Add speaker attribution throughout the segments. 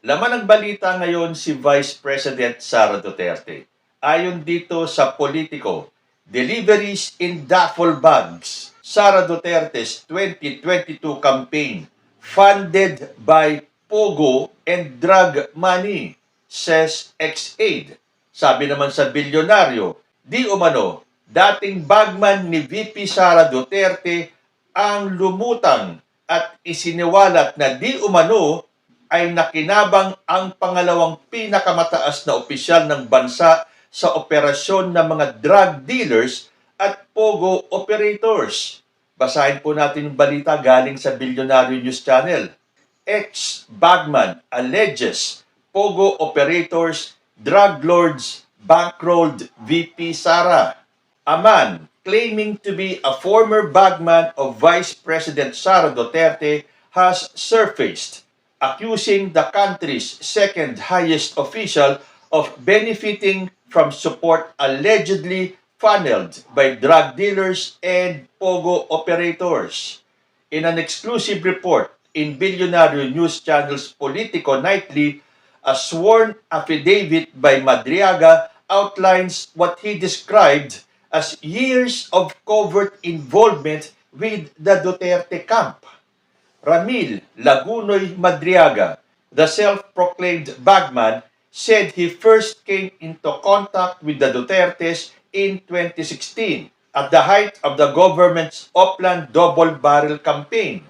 Speaker 1: Laman ng balita ngayon si Vice President Sara Duterte. Ayon dito sa Politico, deliveries in duffel bags. Sara Duterte's 2022 campaign funded by Pogo and drug money, says ex-aide. Sabi naman sa bilyonaryo, di umano, dating bagman ni VP Sara Duterte ang lumutang at isiniwalat na di umano ay nakinabang ang pangalawang pinakamataas na opisyal ng bansa sa operasyon ng mga drug dealers at pogo operators. Basahin po natin yung balita galing sa Billionaire News Channel. Ex-bagman alleges pogo operators, drug lords bankrolled VP Sara. A man claiming to be a former bagman of Vice President Sara Duterte has surfaced, accusing the country's second highest official of benefiting from support allegedly funneled by drug dealers and pogo operators. In an exclusive report in Billionaire News Channel's Politico Nightly, a sworn affidavit by Madriaga outlines what he described as years of covert involvement with the Duterte camp. Ramil Lagunoy Madriaga, the self-proclaimed bagman, said he first came into contact with the Dutertes in 2016 at the height of the government's Oplan double-barrel campaign.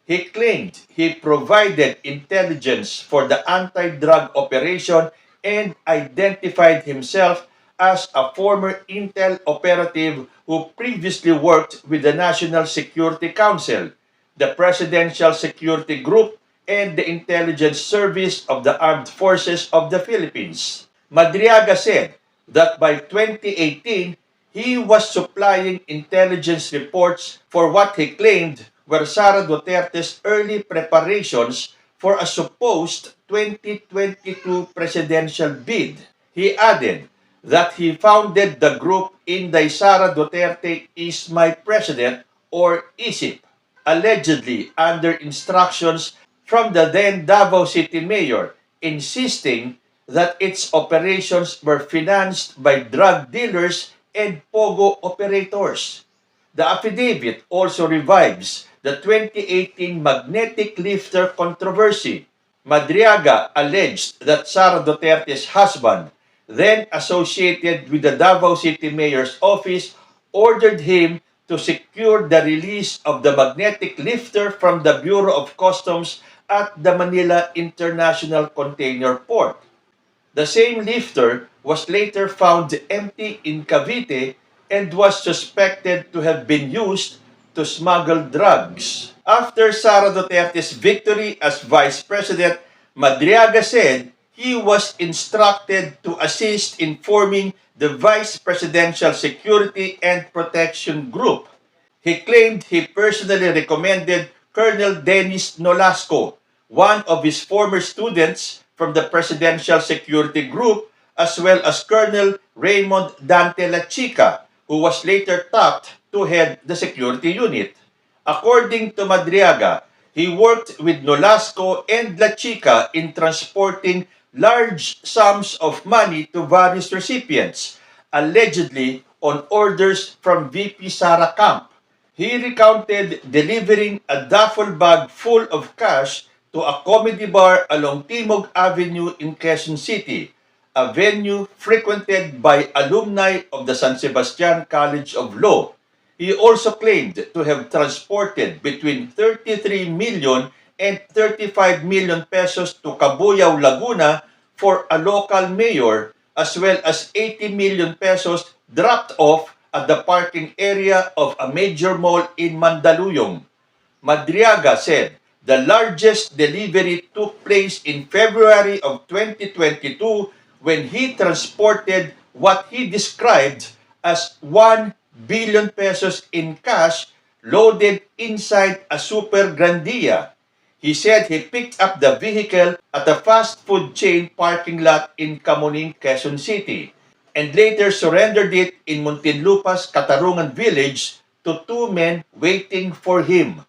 Speaker 1: He claimed he provided intelligence for the anti-drug operation and identified himself as a former intel operative who previously worked with the National Security Council, the Presidential Security Group, and the Intelligence Service of the Armed Forces of the Philippines. Madriaga said that by 2018, he was supplying intelligence reports for what he claimed were Sara Duterte's early preparations for a supposed 2022 presidential bid. He added that he founded the group Inday Sara Duterte is My President, or ISIP, allegedly under instructions from the then Davao City Mayor, insisting that its operations were financed by drug dealers and pogo operators. The affidavit also revives the 2018 magnetic lifter controversy. Madriaga alleged that Sara Duterte's husband, then associated with the Davao City Mayor's office, ordered him to secure the release of the magnetic lifter from the Bureau of Customs at the Manila International Container Port. The same lifter was later found empty in Cavite and was suspected to have been used to smuggle drugs. After Sara Duterte's victory as Vice President, Madriaga said he was instructed to assist in forming the Vice Presidential Security and Protection Group. He claimed he personally recommended Colonel Dennis Nolasco, one of his former students from the Presidential Security Group, as well as Colonel Raymond Dante La Chica, who was later tapped to head the security unit. According to Madriaga, he worked with Nolasco and La Chica in transporting large sums of money to various recipients, allegedly on orders from VP Sara Camp. He recounted delivering a duffel bag full of cash to a comedy bar along Timog Avenue in Quezon City, a venue frequented by alumni of the San Sebastian College of Law. He also claimed to have transported between 33 million and 35 million pesos to Cabuyao, Laguna for a local mayor, as well as 80 million pesos dropped off at the parking area of a major mall in Mandaluyong. Madriaga said the largest delivery took place in February of 2022 when he transported what he described as 1 billion pesos in cash loaded inside a Super Grandia. He said he picked up the vehicle at a fast food chain parking lot in Camuning, Quezon City, and later surrendered it in Muntinlupa's Katarungan Village to two men waiting for him.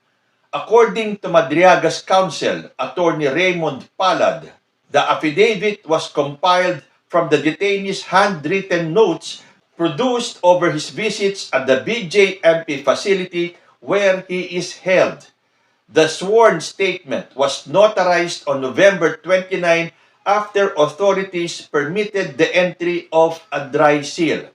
Speaker 1: According to Madriaga's counsel, Attorney Raymond Palad, The affidavit was compiled from the detainee's handwritten notes produced over his visits at the BJMP facility where he is held. The sworn statement was notarized on November 29 after authorities permitted the entry of a dry seal.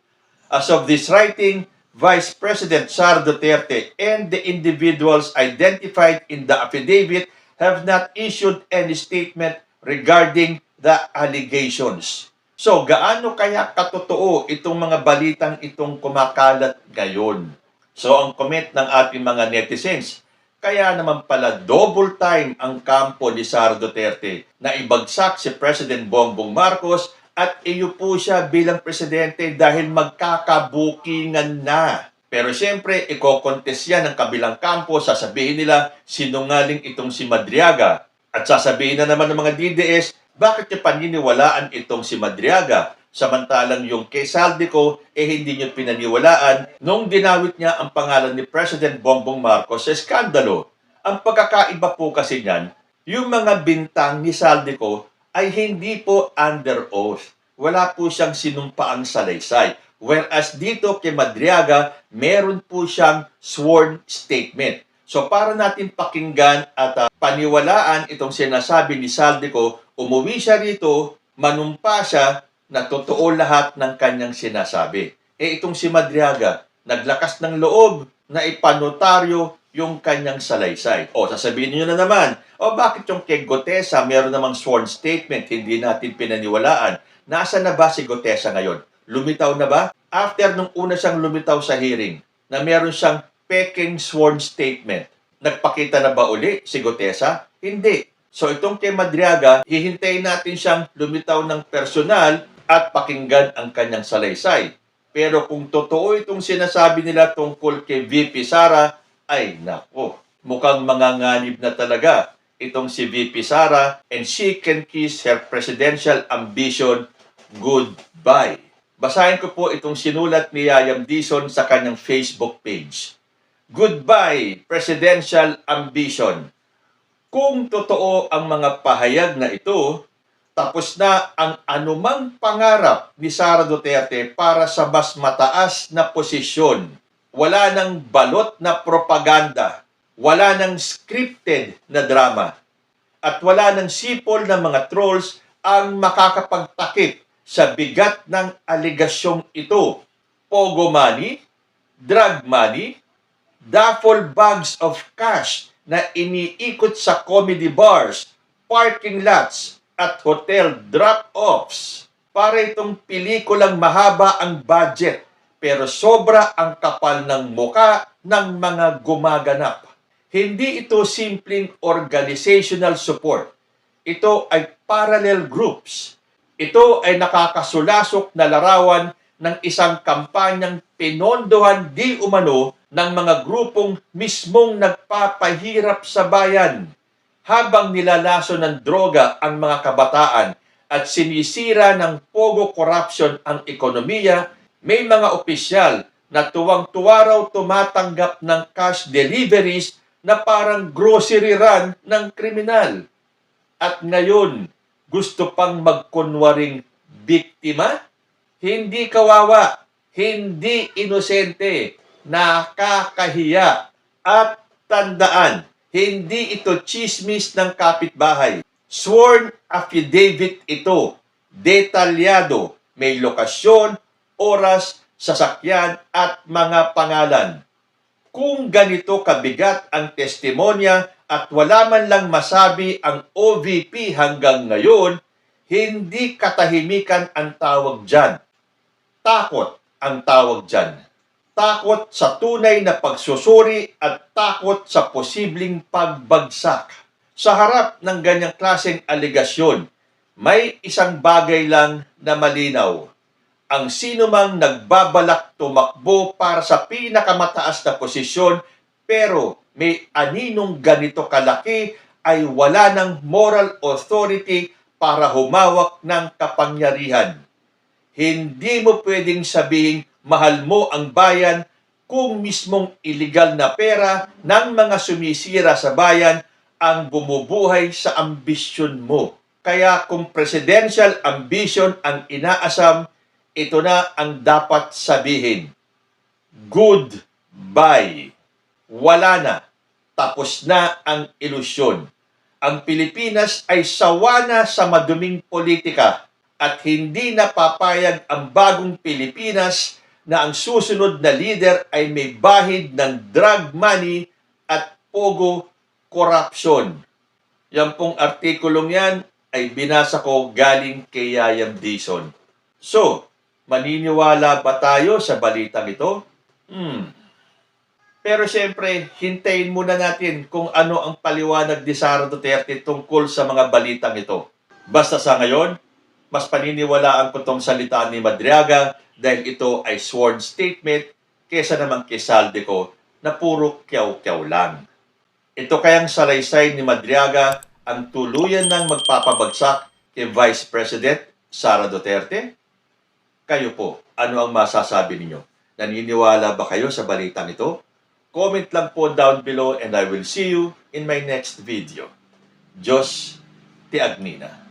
Speaker 1: As of this writing, Vice President Sara Duterte and the individuals identified in the affidavit have not issued any statement regarding the allegations. So, gaano kaya katotoo itong mga balitang itong kumakalat ngayon? So, ang comment ng ating mga netizens, kaya naman pala double time ang kampo ni Sara Duterte na ibagsak si President Bongbong Marcos at iupo siya bilang presidente dahil magkakabukingan na. Pero siyempre, iko-contest yan ng kabilang kampo, sasabihin nila sinungaling itong si Madriaga. At sasabihin na naman ng mga DDS, bakit niya paniniwalaan itong si Madriaga? Samantalang yung kay Saldico, hindi niya pinaniwalaan nung dinawit niya ang pangalan ni President Bongbong Marcos sa skandalo. Ang pagkakaiba po kasi niyan, yung mga bintang ni Saldico ay hindi po under oath. Wala po siyang sinumpaang salaysay. Whereas dito kay Madriaga, meron po siyang sworn statement. So para natin pakinggan at paniwalaan itong sinasabi ni Saldico, umuwi siya rito, manumpa siya na totoo lahat ng kanyang sinasabi. Itong si Madriaga, naglakas ng loob na ipanotaryo yung kanyang salaysay. Sasabihin niyo na naman, bakit yung kay Gotesa meron namang sworn statement, hindi natin pinaniwalaan? Nasa na ba si Gotesa ngayon? Lumitaw na ba? After nung una siyang lumitaw sa hearing, na meron siyang peking sworn statement, nagpakita na ba uli si Gotesa? Hindi. So itong kay Madriaga, hihintayin natin siyang lumitaw ng personal at pakinggan ang kanyang salaysay. Pero kung totoo itong sinasabi nila tungkol kay VP Sara, ay nako, mukhang manganganib na talaga itong si VP Sara and she can kiss her presidential ambition goodbye. Basahin ko po itong sinulat ni Yayam Dizon sa kanyang Facebook page. Goodbye, presidential ambition. Kung totoo ang mga pahayag na ito, tapos na ang anumang pangarap ni Sara Duterte para sa mas mataas na posisyon. Wala nang balot na propaganda, wala nang scripted na drama, at wala nang sipol na mga trolls ang makakapagtakip sa bigat ng aligasyong ito. Pogo money, drug money, duffel bags of cash na iniikot sa comedy bars, parking lots, at hotel drop-offs. Para itong pelikulang mahaba ang budget, pero sobra ang kapal ng muka ng mga gumaganap. Hindi ito simpleng organizational support. Ito ay parallel groups. Ito ay nakakasulasok na larawan ng isang kampanyang pinondohan di umano ng mga grupong mismong nagpapahirap sa bayan. Habang nilalaso ng droga ang mga kabataan at sinisira ng pogo corruption ang ekonomiya, may mga opisyal na tuwang-tuwa raw tumatanggap ng cash deliveries na parang grocery run ng kriminal. At ngayon, gusto pang magkunwaring biktima? Hindi kawawa, hindi inosente, nakakahiya. At tandaan, hindi ito chismis ng kapitbahay. Sworn affidavit ito, detalyado, may lokasyon, oras, sasakyan at mga pangalan. Kung ganito kabigat ang testimonya at wala man lang masabi ang OVP hanggang ngayon, hindi katahimikan ang tawag dyan. Takot ang tawag dyan. Takot sa tunay na pagsusuri at takot sa posibleng pagbagsak. Sa harap ng ganyang klaseng aligasyon, may isang bagay lang na malinaw. Ang sinumang nagbabalak tumakbo para sa pinakamataas na posisyon pero may aninong ganito kalaki ay wala ng moral authority para humawak ng kapangyarihan. Hindi mo pwedeng sabihin mahal mo ang bayan kung mismong iligal na pera ng mga sumisira sa bayan ang bumubuhay sa ambisyon mo. Kaya kung presidential ambition ang inaasam, ito na ang dapat sabihin. Goodbye. Wala na. Tapos na ang ilusyon. Ang Pilipinas ay sawa na sa maduming politika at hindi napapayag ang bagong Pilipinas na ang susunod na leader ay may bahid ng drug money at pogo corruption. Yan pong artikulong yan ay binasa ko galing kay Yayam Dizon. So, maniniwala ba tayo sa balitang ito? Pero siyempre, hintayin muna natin kung ano ang paliwanag ni Sara Duterte tungkol sa mga balitang ito. Basta sa ngayon, mas paniniwalaan ko tong salita ni Madriaga dahil ito ay sworn statement kesa naman kay Saldico na puro kyaw-kyaw lang. Ito kayang salaysay ni Madriaga ang tuluyan ng magpapabagsak kay Vice President Sara Duterte? Kayo po, ano ang masasabi ninyo? Naniniwala ba kayo sa balitang ito? Comment lang po down below and I will see you in my next video. Diyos ti Agnina.